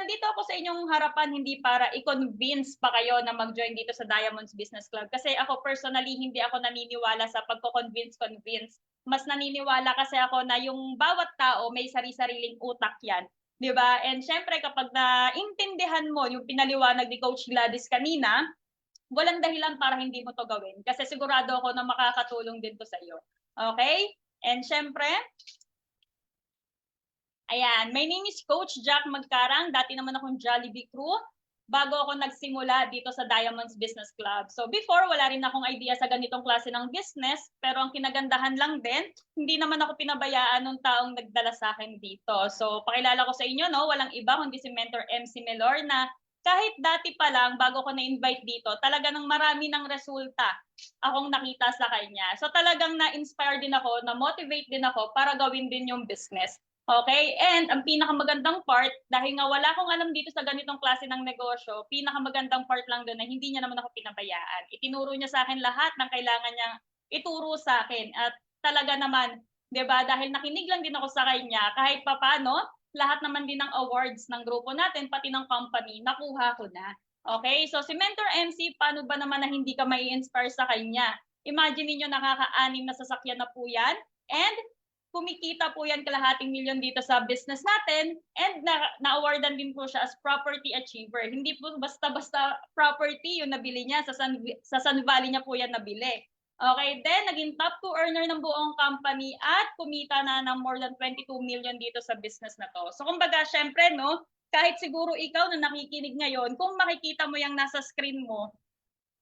nandito ako sa inyong harapan hindi para i-convince pa kayo na mag-join dito sa Diamonds Business Club. Kasi ako personally, hindi ako naniniwala sa pagko-convince. Mas naniniwala kasi ako na yung bawat tao may sari-sariling utak yan. 'Di ba? And syempre kapag naintindihan mo yung pinaliwanag ni Coach Gladys kanina, walang dahilan para hindi mo to gawin. Kasi sigurado ako na makakatulong din to sa iyo. Okay? And syempre, ayan, my name is Coach Jack Magkarang. Dati naman akong Jollibee crew bago ako nagsimula dito sa Diamonds Business Club. So before, wala rin akong idea sa ganitong klase ng business, pero ang kinagandahan lang din, hindi naman ako pinabayaan ng taong nagdala sa akin dito. So pakilala ko sa inyo, no, walang iba kundi si Mentor MC Melor na kahit dati pa lang, bago ko na-invite dito, talaga ng marami ng resulta akong nakita sa kanya. So talagang na-inspire din ako, na-motivate din ako para gawin din yung business. Okay? And ang pinakamagandang part, dahil nga wala akong alam dito sa ganitong klase ng negosyo, pinakamagandang part lang doon na hindi niya naman ako pinabayaan. Itinuro niya sa akin lahat ng kailangan niyang ituro sa akin. At talaga naman, 'di ba? Dahil nakinig lang din ako sa kanya, kahit papaano, lahat naman din ng awards ng grupo natin, pati ng company, nakuha ko na. Okay? So si Mentor MC, paano ba naman na hindi ka mai-inspire sa kanya? Imagine niyo nakaka-anim na sasakyan na po yan. And kumikita po yan kalahating milyon dito sa business natin and na-awardan din po siya as property achiever. Hindi po basta-basta property yung nabili niya, sa Sun Valley niya po yan nabili. Okay, then naging top 2 earner ng buong company at kumita na ng more than 22 million dito sa business na to. So kumbaga, syempre, no, kahit siguro ikaw na nakikinig ngayon, kung makikita mo yung nasa screen mo,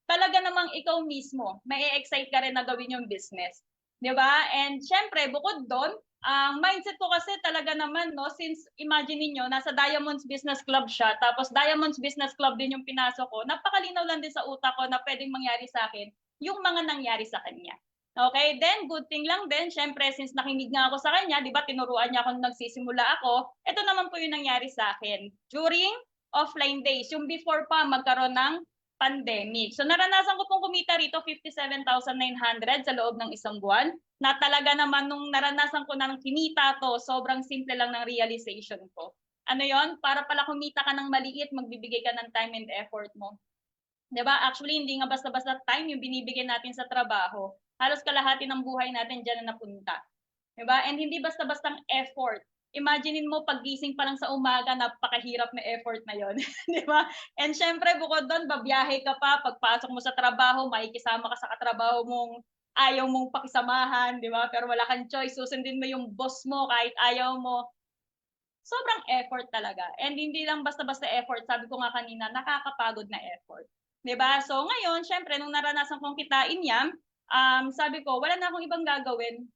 talaga namang ikaw mismo, mai-excite ka rin na gawin yung business. 'Di ba? And syempre, bukod doon, ang mindset ko kasi talaga naman, no, since imagine niyo nasa Diamonds Business Club siya, tapos Diamonds Business Club din yung pinasok ko, napakalinaw lang din sa utak ko na pwedeng mangyari sa akin yung mga nangyari sa kanya. Okay, then good thing lang din, syempre since nakinig nga ako sa kanya, 'di ba, tinuruan niya ako nung nagsisimula ako, ito naman po yung nangyari sa akin. During offline days, yung before pa magkaroon ng pandemic. So naranasan ko pong kumita rito 57,900 sa loob ng isang buwan, na talaga naman nung naranasan ko ng kinita to, sobrang simple lang ng realization ko. Ano yon? Para pala kumita ka ng maliit, magbibigay ka ng time and effort mo. 'Di ba? Actually, hindi nga basta-basta time yung binibigay natin sa trabaho. Halos kalahati ng buhay natin diyan na napunta. 'Di ba? And hindi basta-bastang effort. Imaginein mo paggising pa lang sa umaga, napakahirap na effort na 'yon, 'di ba? And syempre bukod doon, babiyahe ka pa, pagpasok mo sa trabaho, makikisama ka sa katrabaho mong ayaw mong pakisamahan, 'di ba? Pero wala kang choice, susundin mo yung boss mo kahit ayaw mo. Sobrang effort talaga. And hindi lang basta-basta effort, sabi ko nga kanina, nakakapagod na effort. 'Di ba? So ngayon, syempre nung naranasan kong kitain 'yan, sabi ko, wala na akong ibang gagawin.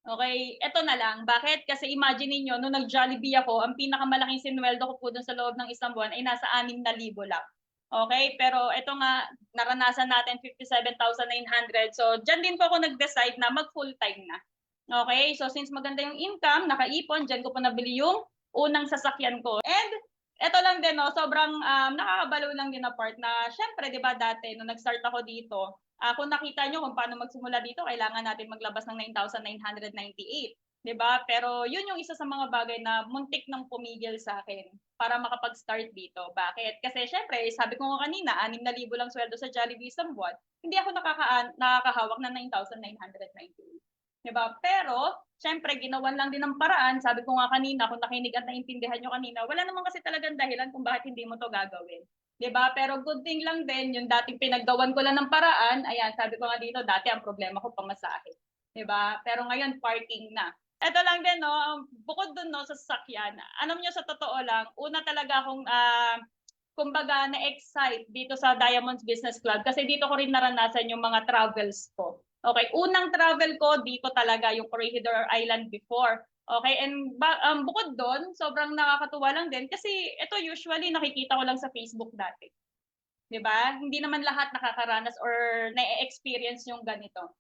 Okay, eto na lang. Bakit? Kasi imagine niyo nung nag-Jollibee ako, ang pinakamalaking sinuweldo ko po dun sa loob ng isang buwan ay nasa 6,000 lang. Okay, pero eto nga, naranasan natin 57,900. So diyan din po ako nag-decide na mag-full-time na. Okay, so since maganda yung income, nakaipon, diyan ko po nabili yung unang sasakyan ko. And eto lang din 'no, sobrang, nakakabalo lang din na part na siyempre 'di ba dati nung nag-start ako dito, kung nakita niyo kung paano magsimula dito, kailangan natin maglabas ng 9,998, 'di ba? Pero 'yun yung isa sa mga bagay na muntik nang pumigil sa akin para makapag-start dito. Bakit? Kasi siyempre sabi ko nga kanina, 6,000 lang sweldo sa Jollibee isang buwan, hindi ako nakakahawak ng 9,998, 'di ba? Pero siyempre ginawan lang din ng paraan, sabi ko nga kanina, kung nakinig at naintindihan niyo kanina, wala naman kasi talagang dahilan kung bakit hindi mo 'to gagawin. 'Di ba? Pero good thing lang din yung dating pinaggawan ko lang ng paraan, ayan, sabi ko nga dito, dati ang problema ko pamasahe, 'di ba? Pero ngayon parking na. Ito lang din 'no, bukod dun 'no sa sasakyan, alam niyo sa totoo lang, una talaga akong kumbaga na-excite dito sa Diamonds Business Club kasi dito ko rin naranasan yung mga travels ko. Okay, unang travel ko dito talaga yung Corregidor Island before. Okay, and bukod doon, sobrang nakakatuwa lang din kasi ito usually nakikita ko lang sa Facebook dati. 'Di ba? Hindi naman lahat nakakaranas or na-experience yung ganito.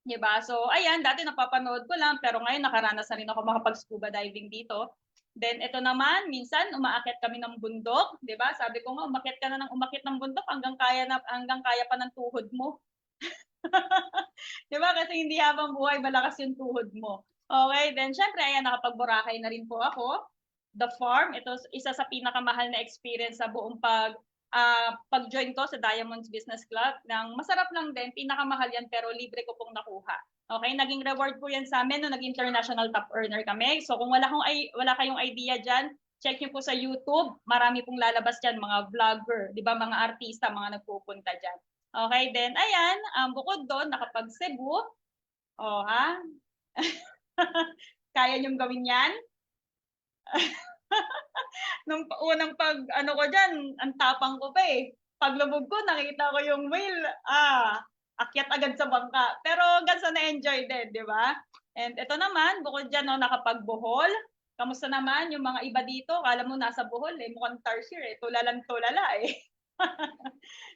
'Di ba? So, ayan, dati napapanood ko lang pero ngayon nakaranas na rin ako makapag-scuba diving dito. Then ito naman, minsan umaakyat kami ng bundok, 'di ba? Sabi ko nga umakyat ka na ng umakyat ng bundok hanggang kaya pa ng tuhod mo. 'Di ba? Kasi hindi habang buhay malakas yung tuhod mo. Okay, then syempre ayan nakapag-Boracay na rin po ako. the farm. Ito isa sa pinakamahal na experience sa buong pag-join ko sa Diamonds Business Club. Masarap lang din, pinakamahal yan pero libre ko pong nakuha. Okay, naging reward po yan sa amin nung nag-international top earner kami. So kung wala kayong idea dyan, check nyo po sa YouTube. Marami pong lalabas dyan, mga vlogger, di ba, mga artista, mga nagpupunta dyan. Okay, then ayan, bukod doon, nakapag-Cebu. Oh, ha? Kaya nyong gawin yan? Nung unang ano ko dyan, ang tapang ko pa eh. Paglubog ko, nakita ko yung whale, akyat agad sa bangka. Pero hanggang sa na-enjoy din, di ba? And ito naman, bukod dyan, no, nakapag-Bohol. Kamusta naman yung mga iba dito? Kala mo nasa Bohol eh, mukhang tarsier eh, tulala eh.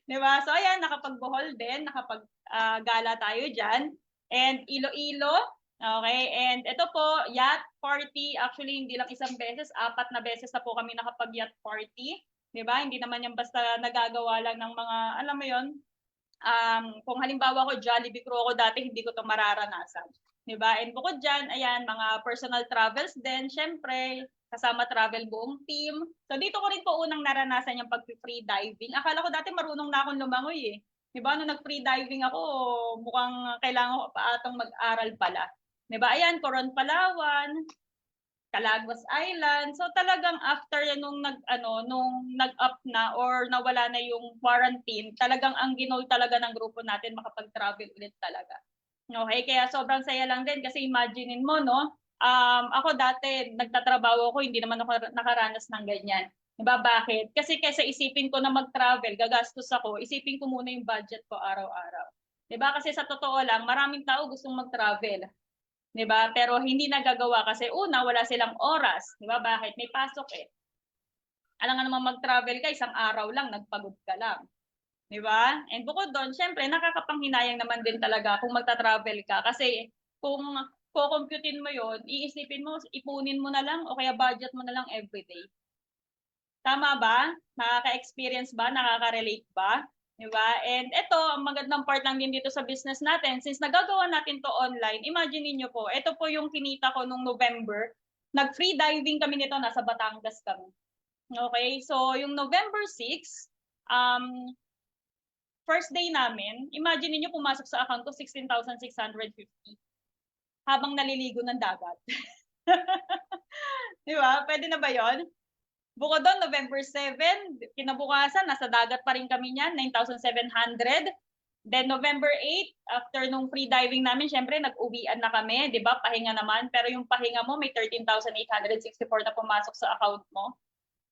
Di ba? So ayan, nakapag-Bohol din, nakapag-gala tayo dyan. And Iloilo, okay, and ito po, yacht party, actually hindi lang isang beses, 4 na beses na po kami nakapag-yacht party. Di ba? Hindi naman yan basta nagagawa lang ng mga, alam mo yon, kung halimbawa ko Jollibee crew ako dati, hindi ko to mararanasan. Diba? And bukod dyan, ayan, mga personal travels din, syempre, kasama travel buong team. So dito ko rin po unang naranasan yung pag-free diving. Akala ko dati marunong na akong lumangoy eh. Diba? Nung nag-free diving ako, mukhang kailangan ko pa atong mag-aral pala. Diba? Ayan, Coron, Palawan, Calaguas Island. So talagang after nung nag-up na or nawala na yung quarantine, talagang ang ginol talaga ng grupo natin makapag-travel ulit talaga. Okay, kaya sobrang saya lang din kasi imaginein mo, no? Ako dati nagtatrabaho ako, hindi naman ako nakaranas ng ganyan. Diba bakit? Kasi kaysa isipin ko na mag-travel, gagastos ako, isipin ko muna yung budget ko araw-araw. Diba? Kasi sa totoo lang, maraming tao gustong mag-travel. Diba? Pero hindi nagagawa kasi una, wala silang oras. Diba? Bakit? May pasok eh. Alam nga naman mag-travel ka, isang araw lang, nagpagod ka lang. Di ba? And bukod doon, syempre, nakakapanghinayang naman din talaga kung magta-travel ka. Kasi kung kukomputin mo yon, iisipin mo, ipunin mo na lang o kaya budget mo na lang everyday. Tama ba? Nakaka-experience ba? Nakaka-relate ba? Di ba? And ito, ang magandang part lang din dito sa business natin, since nagagawa natin to online, imagine niyo po, ito po yung kinita ko nung November, nag-free diving kami nito, nasa Batangas kami. Okay, so yung November 6, first day namin, imagine niyo pumasok sa account ko 16,650 habang naliligo ng dagat. Di ba? Pwede na ba yon? Bukod doon, November 7, kinabukasan, nasa dagat pa rin kami niyan, 9,700. Then November 8, after nung free diving namin, syempre nag-uwian na kami, di ba? Pahinga naman. Pero yung pahinga mo, may 13,864 na pumasok sa account mo.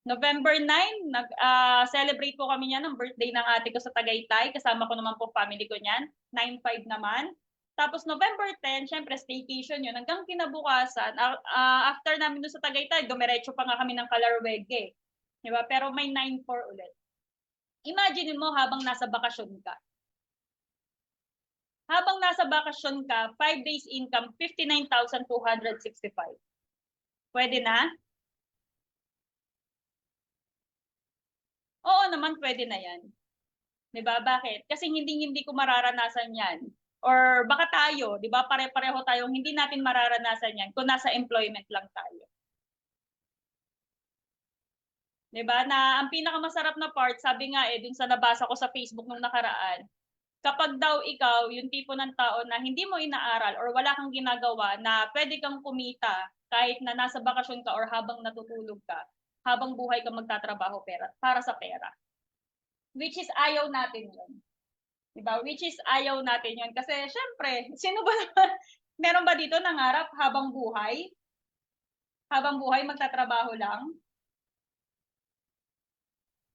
November 9, nag-celebrate po kami niyan ng birthday ng ate ko sa Tagaytay. Kasama ko naman po family ko niyan. 9/5 naman. Tapos November 10, syempre staycation yun. Hanggang kinabukasan, after namin doon sa Tagaytay, dumiretso pa nga kami ng Kalarwege. Diba? Pero may 9/4 ulit. Imagine mo habang nasa bakasyon ka. Habang nasa bakasyon ka, 5 days income, 59,265. Pwede na? Oo naman, pwede na yan. Diba? Bakit? Kasi hindi ko mararanasan yan. Or baka tayo, di ba? Pare-pareho tayong hindi natin mararanasan yan kung nasa employment lang tayo. Di ba? Na ang pinakamasarap na part, sabi nga dun sa nabasa ko sa Facebook nung nakaraan, kapag daw ikaw, yung tipo ng tao na hindi mo inaaral or wala kang ginagawa na pwede kang kumita kahit na nasa bakasyon ka or habang natutulog ka, habang buhay ka magtatrabaho para sa pera. Which is ayaw natin yun. Diba? Which is ayaw natin yun. Kasi syempre, sino ba naman, meron ba dito nangarap habang buhay? Habang buhay magtatrabaho lang?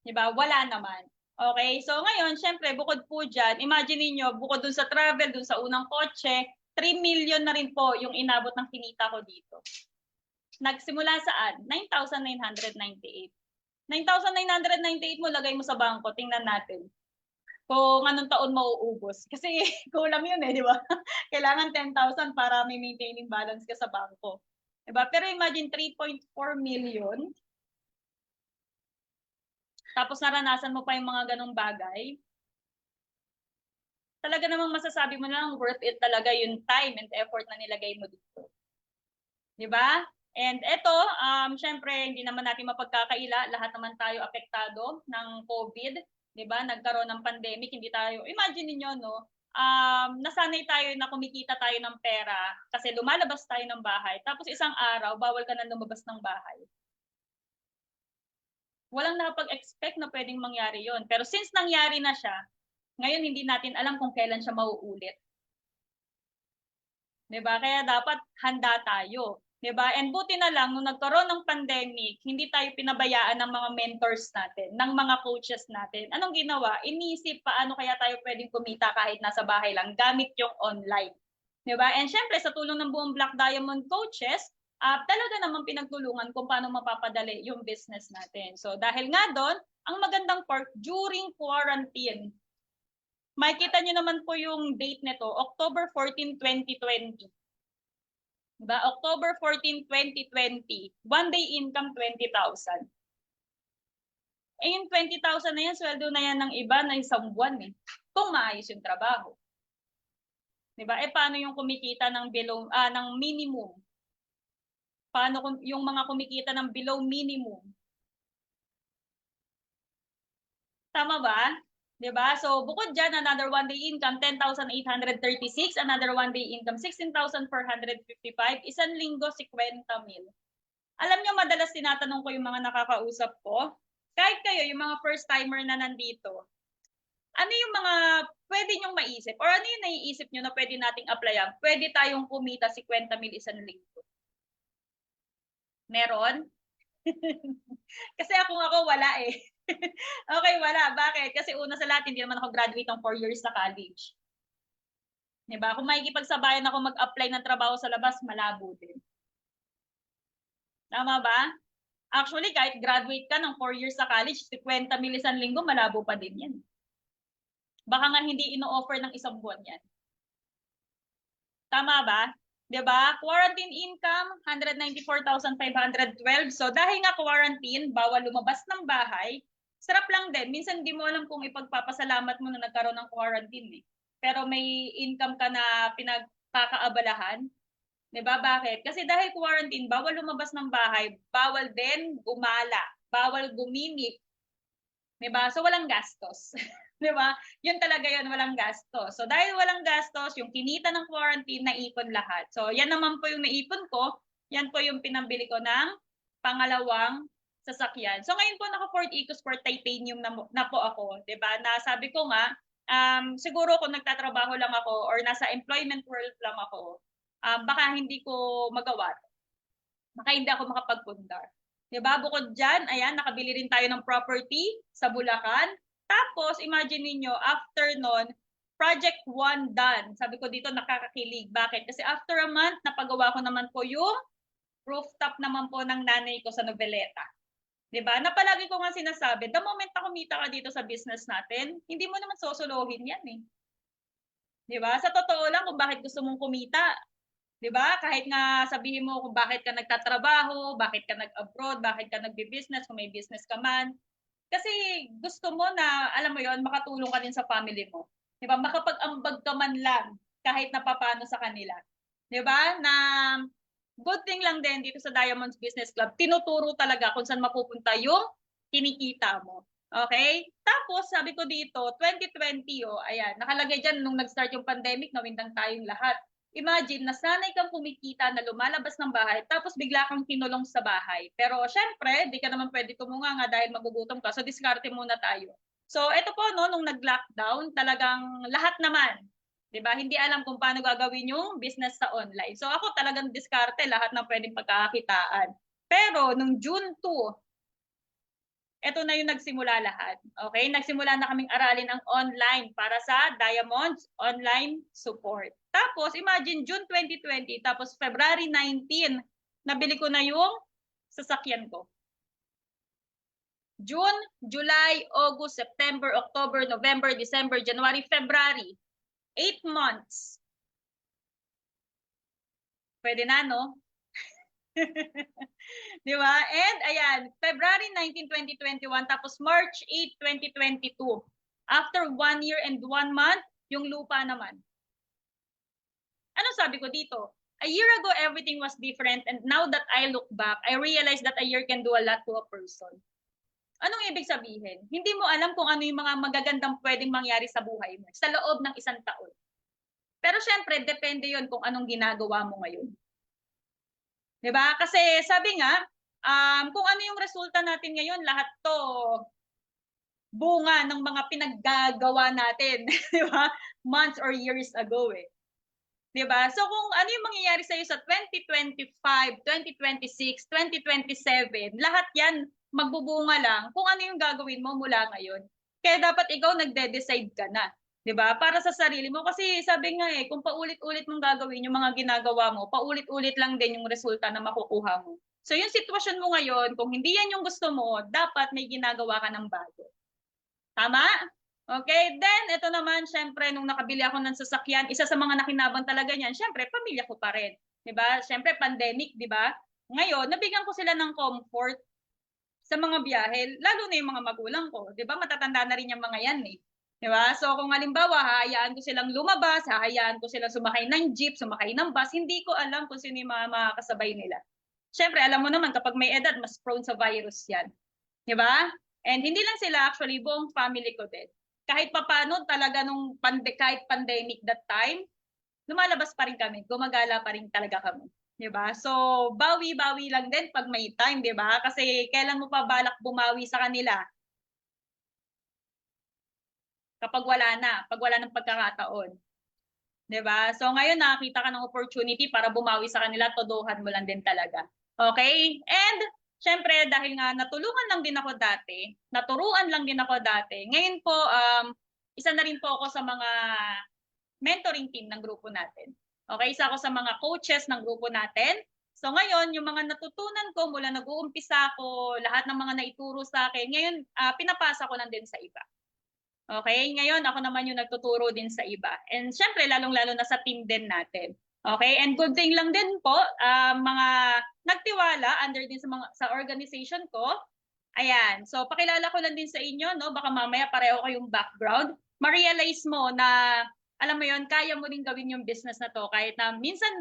Diba? Wala naman. Okay, so ngayon, syempre, bukod po dyan, imagine niyo bukod dun sa travel, dun sa unang kotse, 3 million na rin po yung inabot ng kinita ko dito. Nagsimula saan? 9,998. 9,998 mo, lagay mo sa bangko, tingnan natin kung anong taon mauubos. Kasi kulang yun di ba? Kailangan 10,000 para may maintaining balance ka sa bangko. Diba? Pero imagine 3.4 million. Tapos naranasan mo pa yung mga ganong bagay. Talaga namang masasabi mo lang worth it talaga yung time and effort na nilagay mo dito. Diba? And ito, syempre, hindi naman natin mapagkakaila, lahat naman tayo apektado ng COVID, di ba? Nagkaroon ng pandemic, hindi tayo, imagine niyo no, nasanay tayo na kumikita tayo ng pera kasi lumalabas tayo ng bahay, tapos isang araw, bawal ka na lumabas ng bahay. Walang nakapag-expect na pwedeng mangyari yon. Pero since nangyari na siya, ngayon hindi natin alam kung kailan siya mauulit. Diba? Kaya dapat handa tayo. Diba? And buti na lang, nung nagkaroon ng pandemic, hindi tayo pinabayaan ng mga mentors natin, ng mga coaches natin. Anong ginawa? Inisip paano kaya tayo pwedeng kumita kahit nasa bahay lang, gamit yung online. Diba? And syempre, sa tulong ng buong Black Diamond coaches, talaga naman pinagtulungan kung paano mapapadali yung business natin. So dahil nga doon, ang magandang part, during quarantine, makikita nyo naman po yung date nito, October 14, 2020. Diba? October 14, 2020, one-day income 20,000. Eh yung 20,000 na yan, sweldo na yan ng iba na isang buwan eh. Kung maayos yung trabaho. Diba? Eh paano yung kumikita ng below, ng minimum? Paano yung mga kumikita ng below minimum? Tama ba? Diba? So, bukod dyan, another one-day income, 10,836. Another one-day income, 16,455. Isang linggo, 50,000. Alam nyo, madalas tinatanong ko yung mga nakakausap ko, kahit kayo, yung mga first-timer na nandito, ano yung mga pwede nyong maisip? Or ano yung naiisip nyo na pwede nating applyan? Pwede tayong kumita 50,000 isang linggo. Meron? Kasi ako wala eh. Okay, wala. Bakit? Kasi una sa lahat, hindi naman ako graduate ng 4 years sa college. Diba? Kung makikipagsabayan ako mag-apply ng trabaho sa labas, malabo din. Tama ba? Actually, kahit graduate ka ng 4 years sa college, 50,000 isang linggo, malabo pa din yan. Baka nga hindi ino-offer ng isang buwan yan. Tama ba? Diba? Quarantine income, 194,512. So dahil nga quarantine, bawal lumabas ng bahay, sarap lang din. Minsan di mo alam kung ipagpapasalamat mo na nagkaroon ng quarantine eh. Pero may income ka na pinagkakaabalahan. Diba? Bakit? Kasi dahil quarantine, bawal lumabas ng bahay, bawal din gumala, bawal gumimik. Diba? So walang gastos. Diba? Yun talaga yun, walang gastos. So dahil walang gastos, yung kinita ng quarantine, naipon lahat. So yan naman po yung naipon ko, yan po yung pinambili ko ng pangalawang sasakyan. So ngayon po naka Ford EcoSport Titanium na po ako, 'di ba? Na sabi ko nga, siguro kung nagtatrabaho lang ako or nasa employment world lang ako, baka hindi ko magawa. Baka hindi ako makapagpundar. 'Di ba? Bukod diyan, ayan, nakabili rin tayo ng property sa Bulacan. Tapos imagine niyo after nun, project 1 done. Sabi ko dito nakakakilig. Bakit? Kasi after a month, napagawa ko naman po yung rooftop naman po ng nanay ko sa Noveleta. 'Di ba? Na palagi ko nga sinasabi, the moment na kumita ka dito sa business natin, hindi mo naman sosolohin 'yan eh. 'Di ba? Sa totoo lang kung bakit gusto mong kumita, 'di ba? Kahit nga sabihin mo kung bakit ka nagtatrabaho, bakit ka nag-abroad, bakit ka nagbi-business, kung may business ka man. Kasi gusto mo na, alam mo 'yon, makatulong ka din sa family mo. 'Di ba? Makapag-ambag ka man lang kahit na papaano sa kanila. 'Di ba? Na good thing lang din dito sa Diamonds Business Club, tinuturo talaga kung saan mapupunta yung kinikita mo. Okay? Tapos, sabi ko dito, 2020, ayan, nakalagay dyan nung nag-start yung pandemic, nawindang tayong lahat. Imagine, nasanay kang kumikita na lumalabas ng bahay, tapos bigla kang kinulong sa bahay. Pero syempre, di ka naman pwede tumunga nga dahil magugutom ka. So, diskarte muna tayo. So, ito po, no, nung nag-lockdown, talagang lahat naman, di ba? Hindi alam kung paano gagawin yung business sa online. So, ako talagang diskarte lahat ng pwedeng pagkakakitaan. Pero, nung June 2, ito na yung nagsimula lahat. Okay? Nagsimula na kaming aralin ang online para sa Diamonds Online Support. Tapos, imagine June 2020, tapos February 19, nabili ko na yung sasakyan ko. June, July, August, September, October, November, December, January, February. 8 months. Pwede na, no? Di ba? And ayan, February 19, 2021, tapos March 8, 2022. After 1 year and 1 month, yung lupa naman. Ano sabi ko dito? A year ago, everything was different. And now that I look back, I realize that a year can do a lot to a person. Anong ibig sabihin? Hindi mo alam kung ano yung mga magagandang pwedeng mangyari sa buhay mo sa loob ng isang taon. Pero syempre, depende yon kung anong ginagawa mo ngayon. Diba? Kasi sabi nga, kung ano yung resulta natin ngayon, lahat to bunga ng mga pinaggagawa natin, di ba? Months or years ago eh. Di ba? So kung ano yung mangyayari sa'yo sa 2025, 2026, 2027, lahat yan magbubunga lang kung ano yung gagawin mo mula ngayon. Kaya dapat ikaw nagde-decide ka na. 'Di ba? Para sa sarili mo kasi sabi nga kung paulit-ulit mong gagawin yung mga ginagawa mo, paulit-ulit lang din yung resulta na makukuha mo. So yung sitwasyon mo ngayon, kung hindi yan yung gusto mo, dapat may ginagawa ka ng bago. Tama? Okay, then ito naman, syempre, nung nakabili ako ng sasakyan, isa sa mga nakinabang talaga niyan, syempre, pamilya ko pa rin. 'Di ba? Syempre, pandemic, 'di ba? Ngayon, nabigyan ko sila ng comfort sa mga biyahe, lalo na yung mga magulang ko. 'Di ba? Matatanda na rin yung mga yan eh. 'Di ba? So kung halimbawa, hahayaan ko silang lumabas, hahayaan ko silang sumakay ng jeep, sumakay ng bus, hindi ko alam kung sino yung mga kasabay nila. Syempre, alam mo naman, kapag may edad, mas prone sa virus yan. 'Di ba? And hindi lang sila, actually, buong family ko din. Kahit papano talaga nung kahit pandemic that time, lumalabas pa rin kami, gumagala pa rin talaga kami. 'Di ba? So, bawi-bawi lang din pag may time, 'di ba? Kasi kailan mo pa balak bumawi sa kanila? Kapag wala na, pag wala ng pagkakataon. 'Di ba? So, ngayon nakakita ka ng opportunity para bumawi sa kanila, todohan mo lang din talaga. Okay? And syempre, dahil nga natulungan lang din ako dati, naturuan lang din ako dati, ngayon po, isa na rin po ako sa mga mentoring team ng grupo natin. Okay, isa ako sa mga coaches ng grupo natin. So ngayon, yung mga natutunan ko mula nag-uumpisa ako, lahat ng mga naituro sa akin, ngayon pinapasa ko lang din sa iba. Okay, ngayon ako naman yung nagtuturo din sa iba. And syempre, lalong-lalo na sa team din natin. Okay, and good thing lang din po, mga nagtiwala under din sa organization ko. Ayan, so pakilala ko lang din sa inyo, no? Baka mamaya pareho kayong background. Ma-realize mo na alam mo yon, kaya mo rin gawin yung business na to kahit na minsan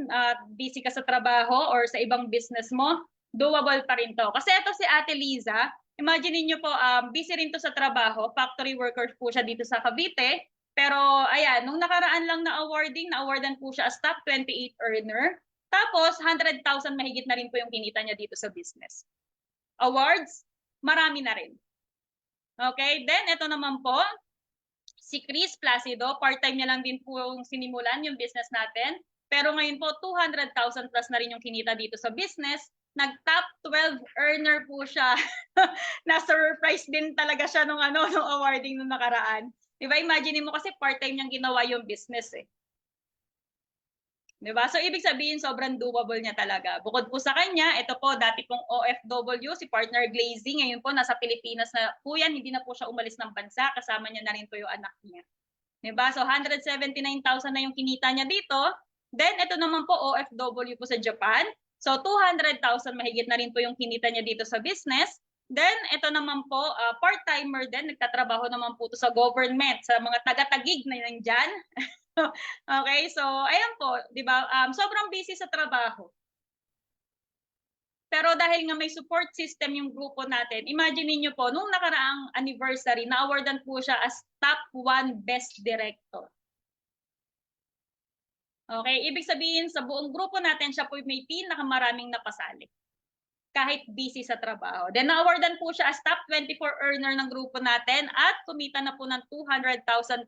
busy ka sa trabaho or sa ibang business mo, doable pa rin to. Kasi ito si Ate Liza, imagine niyo po, busy rin to sa trabaho, factory worker po siya dito sa Cavite. Pero ayan, nung nakaraan lang na awarding, na-awardan po siya as top 28 earner. Tapos 100,000 mahigit na rin po yung kinita niya dito sa business. Awards, marami na rin. Okay, then ito naman po, si Chris Placido, part-time niya lang din po yung sinimulan yung business natin. Pero ngayon po, 200,000 plus na rin yung kinita dito sa business. Nag-top 12 earner po siya. Na-surprise din talaga siya nung awarding nung nakaraan. Diba, imagine mo kasi part-time niyang ginawa yung business eh. Diba? So, ibig sabihin, sobrang doable niya talaga. Bukod po sa kanya, ito po, dati pong OFW, si partner Glazy. Ngayon po, nasa Pilipinas na po yan. Hindi na po siya umalis ng bansa. Kasama niya na rin po yung anak niya. Diba? So, 179,000 na yung kinita niya dito. Then, ito naman po, OFW po sa Japan. So, 200,000 mahigit na rin po yung kinita niya dito sa business. Then, ito naman po, part-timer din. Nagtatrabaho naman po to sa government, sa mga taga-tagig na nandyan. Okay, so ayan po, 'di ba? Sobrang busy sa trabaho. Pero dahil nga may support system yung grupo natin, imagine niyo po, nung nakaraang anniversary, na-awardan po siya as top 1 best director. Okay, ibig sabihin sa buong grupo natin, siya po may pinakamaraming napasali. Kahit busy sa trabaho. Then na-awardan po siya as top 24 earner ng grupo natin at kumita na po ng 200,000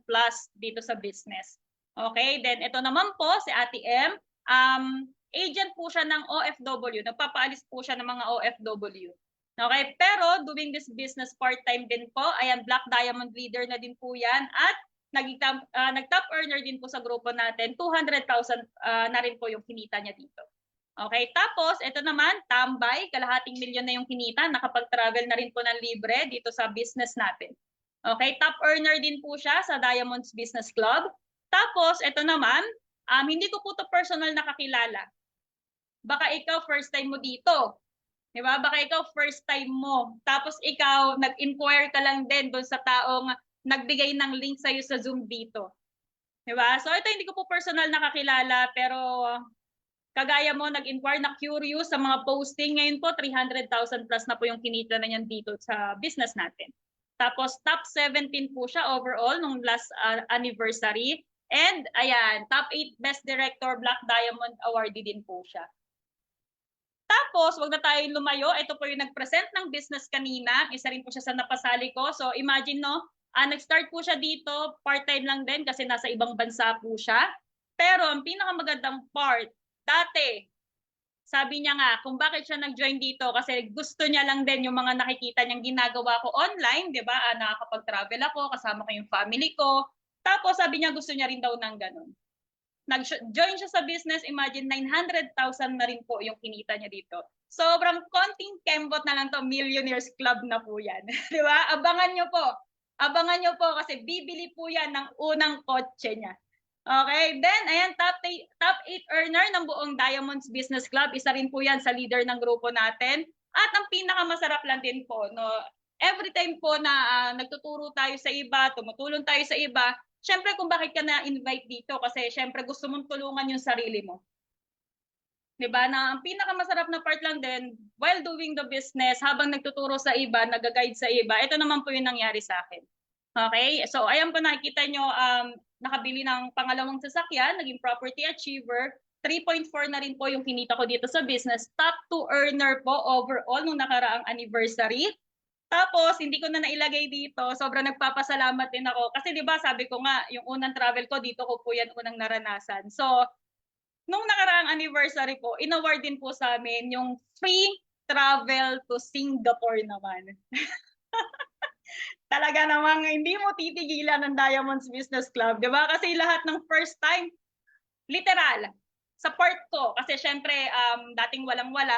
plus dito sa business. Okay, then ito naman po si Ate M. Agent po siya ng OFW. Nagpapaalis po siya ng mga OFW. Okay, pero doing this business part-time din po. Ayan, Black Diamond leader na din po yan. At nag-top earner din po sa grupo natin. 200,000 na rin po yung kinita niya dito. Okay, tapos ito naman, tambay. Kalahating milyon na yung kinita. Nakapag-travel na rin po ng libre dito sa business natin. Okay, top earner din po siya sa Diamonds Business Club. Tapos, ito naman, hindi ko po ito personal nakakilala. Baka ikaw first time mo dito. Diba? Baka ikaw first time mo. Tapos ikaw, nag-inquire ka lang din doon sa taong nagbigay ng link sa'yo sa Zoom dito. Diba? So, ito hindi ko po personal nakakilala, pero Kagaya mo, nag-inquire na curious sa mga posting. Ngayon po, 300,000 plus na po yung kinita na niyan dito sa business natin. Tapos, top 17 po siya overall nung last anniversary. And, ayan, top 8 Best Director Black Diamond Awardee din po siya. Tapos, wag na tayong lumayo. Ito po yung nag-present ng business kanina. Isa rin po siya sa napasali ko. So, imagine, no, nag-start po siya dito. Part-time lang din kasi nasa ibang bansa po siya. Pero, ang pinakamagandang part, dati, sabi niya nga kung bakit siya nag-join dito kasi gusto niya lang din yung mga nakikita niyang ginagawa ko online, 'di ba? Nakakapag-travel ako, kasama ko yung family ko. Tapos sabi niya gusto niya rin daw ng ganun. Nag-join siya sa business, imagine 900,000 na rin po yung kinita niya dito. Sobrang konting kembot na lang to, Millionaires Club na po yan. 'Di ba? Abangan niyo po. Abangan niyo po kasi bibili po yan ng unang kotse niya. Okay, then ayan, top 8 earner ng buong Diamonds Business Club. Isa rin po yan sa leader ng grupo natin. At ang pinakamasarap lang din po, no, every time po na nagtuturo tayo sa iba, tumutulong tayo sa iba, syempre kung bakit ka na-invite dito, kasi syempre gusto mong tulungan yung sarili mo. Diba? Na ang pinakamasarap na part lang din, while doing the business, habang nagtuturo sa iba, nag-guide sa iba, ito naman po yung nangyari sa akin. Okay? So, ayan po nakikita nyo, nakabili ng pangalawang sasakyan, naging property achiever, 3.4 na rin po yung kinita ko dito sa business. Top 2 earner po overall nung nakaraang anniversary. Tapos, hindi ko na nailagay dito. Sobrang nagpapasalamat din ako. Kasi di ba sabi ko nga, yung unang travel ko, dito ko po yan unang naranasan. So, nung nakaraang anniversary po, in-award din po sa amin yung free travel to Singapore naman. Talaga namang hindi mo titigilan ng Diamonds Business Club, di ba? Kasi lahat ng first time, literal, support ko. Kasi syempre, dating walang-wala,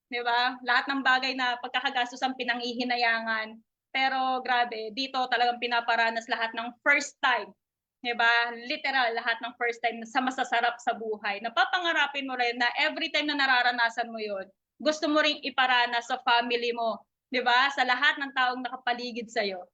di ba? Lahat ng bagay na pagkakagastos ang pinanghihinayangan. Pero grabe, dito talagang pinaparanas lahat ng first time. Di ba? Literal, lahat ng first time sa masasarap sa buhay. Napapangarapin mo rin na every time na nararanasan mo yun, gusto mo ring iparanas sa family mo, di ba? Sa lahat ng taong nakapaligid sa'yo.